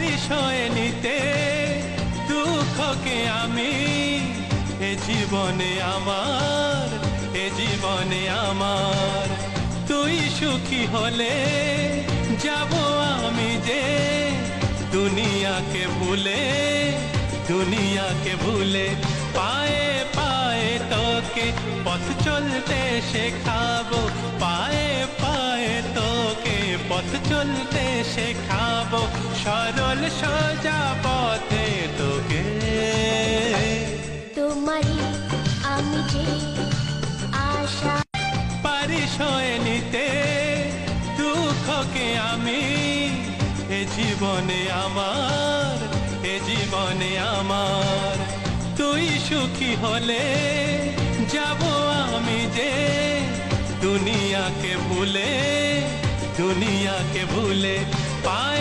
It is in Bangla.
পারিস হয়ে নিতে দুঃখকে আমি এ জীবনে আমার, এ জীবনে আমার। তুই সুখী হলে যাব আমি যে দুনিয়াকে ভুলে, দুনিয়াকে ভুলে। পায়ে পায়ে তোকে পথ চলতে শেখাবো, পায়ে পায়ে তোকে পথ চলতে শেখাবো, সরল সোজা পথে তোকে। তোমারই আমি যে আশা, পারিস হয়ে নিতে দুঃখকে আমি এ জীবনে আমার, এ জীবনে আমার। তুই সুখী হলে যাব আমি যে দুনিয়াকে ভুলে, দুনিয়াকে ভুলে।